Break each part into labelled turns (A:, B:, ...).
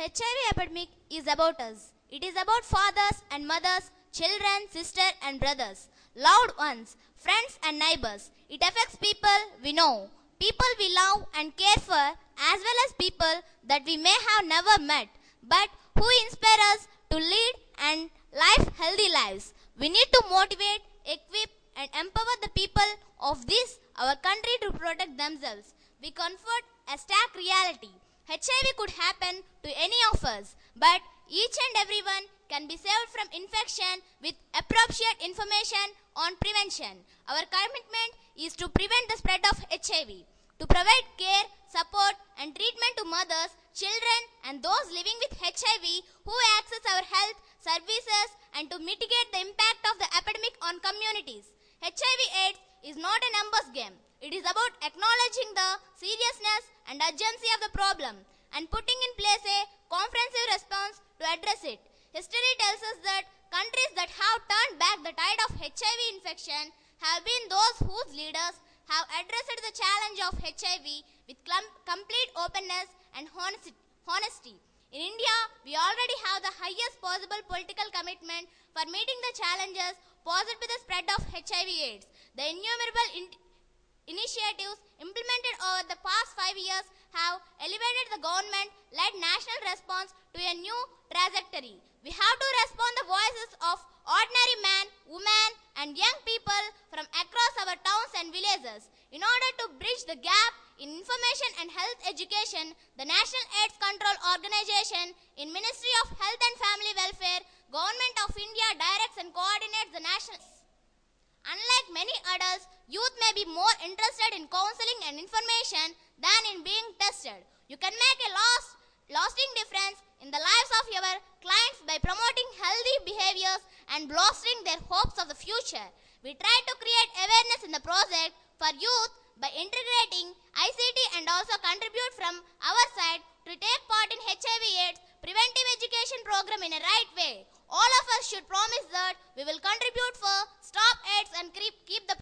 A: HIV epidemic is about us. It is about fathers and mothers, children, sisters and brothers, loved ones, friends and neighbors. It affects people we know, people we love and care for, as well as people that we may have never met, but who inspire us to lead and live healthy lives. We need to motivate, equip and empower the people of this, our country, to protect themselves. We confront a stark reality. HIV could happen to any of us, but each and everyone can be saved from infection with appropriate information on prevention. Our commitment is to prevent the spread of HIV, to provide care, support and treatment to mothers, children and those living with HIV who access our health services, and to mitigate the impact of the epidemic on communities. HIV/AIDS is not a numbers game. It is about acknowledging the seriousness and urgency of the problem and putting in place a comprehensive response to address it. History tells us that countries that have turned back the tide of HIV infection have been those whose leaders have addressed the challenge of HIV with complete openness and honesty. In India, we already have the highest possible political commitment for meeting the challenges posed by the spread of HIV/AIDS. The innumerable initiatives implemented over the past 5 years have elevated the government-led national response to a new trajectory. We have to respond the voices of ordinary men, women and young people from across our towns and villages. In order to bridge the gap in information and health education, the National AIDS Control Organization in Ministry of Health and Family Welfare, Government of India directs and coordinates the national. Unlike many adults, youth may be more interested in counseling and information than in being tested. You can make a lasting difference in the lives of your clients by promoting healthy behaviors and bolstering their hopes of the future. We try to create awareness in the project for youth by integrating ICT and also contribute from our side to take part in HIV/AIDS preventive education program in a right way. All of us should promise that we will contribute for stop AIDS and keep the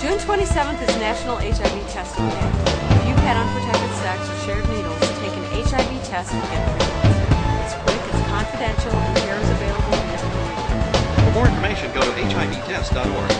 B: June 27th is National HIV Testing Day. If you've had unprotected sex or shared needles, take an HIV test and get free ones. It's quick, it's confidential, and care is available in your community.
C: For more information, go to hivtest.org.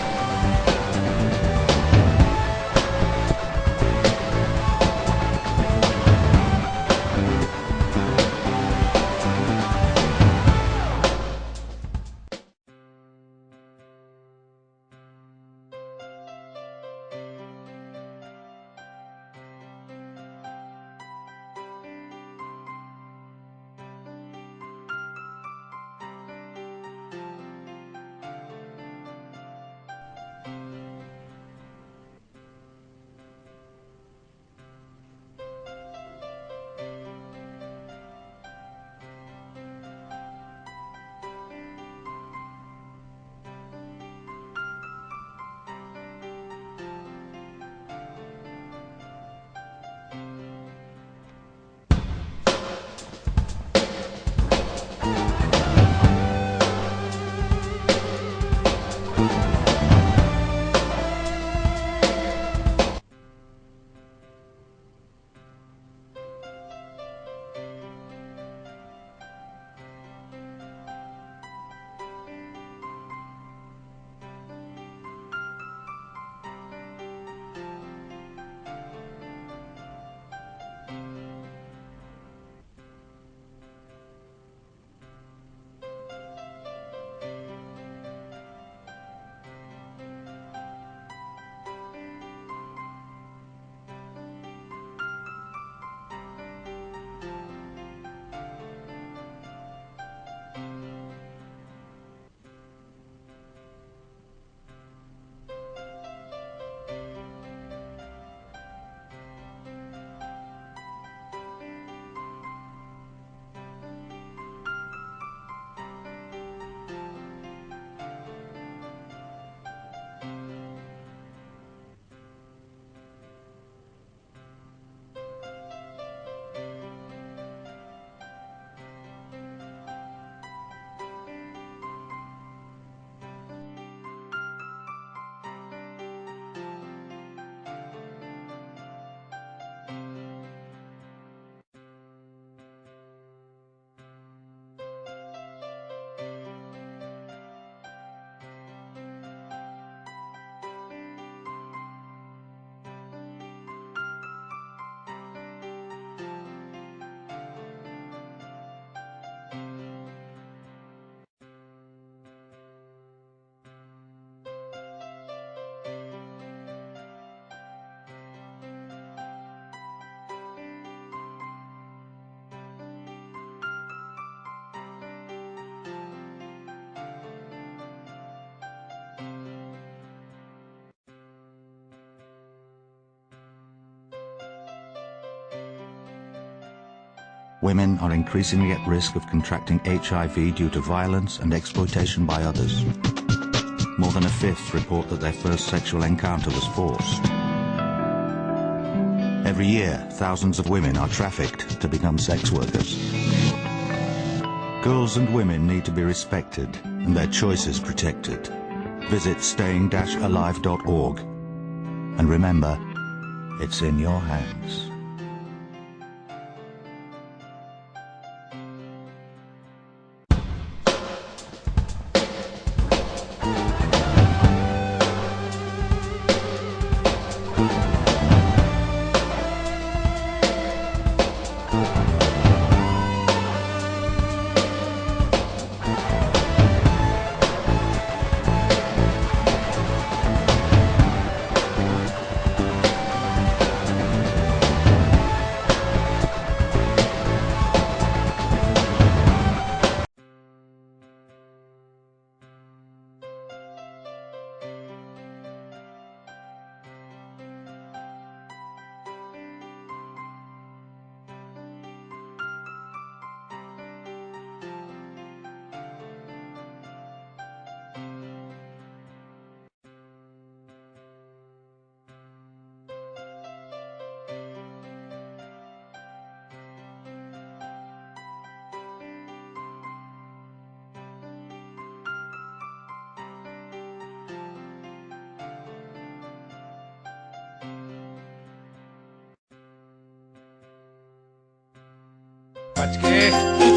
D: women are increasingly at risk of contracting HIV due to violence and exploitation by others. More than a fifth report that their first sexual encounter was forced. Every year, thousands of women are trafficked to become sex workers. Girls and women need to be respected and their choices protected. Visit staying-alive.org. And remember, it's in your hands.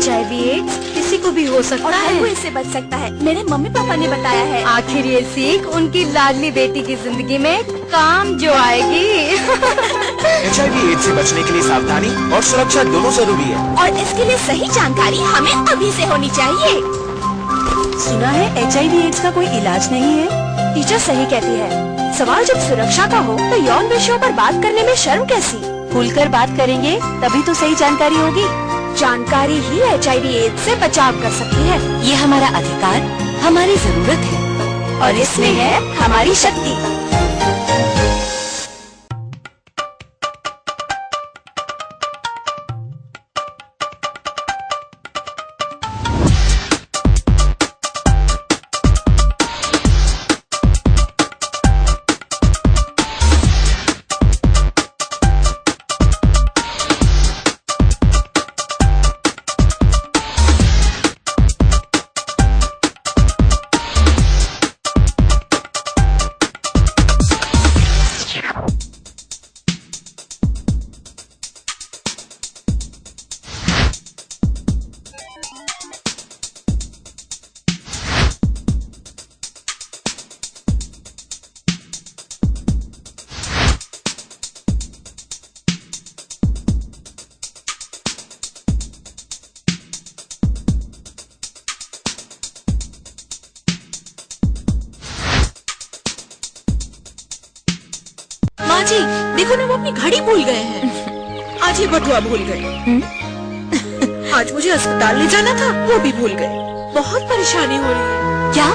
E: HIV AIDS किसी को भी हो सकता है, वो इससे बच सकता है। मेरे मम्मी पापा ने बताया है। आखिर ये सीख उनकी लाडली बेटी की जिंदगी में काम जो आएगी।
F: HIV एड्स से बचने के लिए सावधानी और सुरक्षा दोनों जरूरी है,
E: और इसके लिए सही जानकारी हमें अभी से होनी चाहिए। सुना है HIV एड्स का कोई इलाज नहीं है। टीचर सही कहती है। सवाल जब सुरक्षा का हो तो यौन विषयों पर बात करने में शर्म कैसी? खुलकर बात करेंगे तभी तो सही जानकारी होगी। जानकारी ही HIV एड्स से बचाव कर सकती है। ये हमारा अधिकार, हमारी जरूरत है, और इसमें है हमारी शक्ति।
G: जी देखो ना, वो अपनी घड़ी भूल गए हैं। आज ही बटुआ भूल गए। आज मुझे अस्पताल ले जाना था, वो भी भूल गए। बहुत परेशानी हो रही है।
E: क्या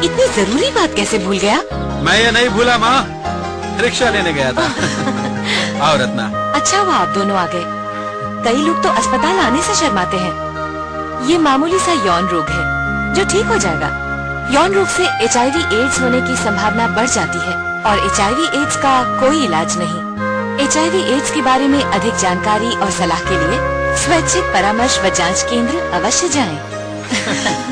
E: इतनी जरूरी बात कैसे भूल गया?
H: मैं ये नहीं भूला माँ, रिक्शा लेने गया था। आओ रत्ना।
E: अच्छा हुआ आप दोनों आ गए। कई लोग तो अस्पताल आने से शर्माते हैं। ये मामूली सा यौन रोग है जो ठीक हो जाएगा। यौन रोग से HIV एड्स होने की संभावना बढ़ जाती है, और HIV एड्स का कोई इलाज नहीं। HIV एड्स के बारे में अधिक जानकारी और सलाह के लिए स्वैच्छिक परामर्श व जांच केंद्र अवश्य जाएं।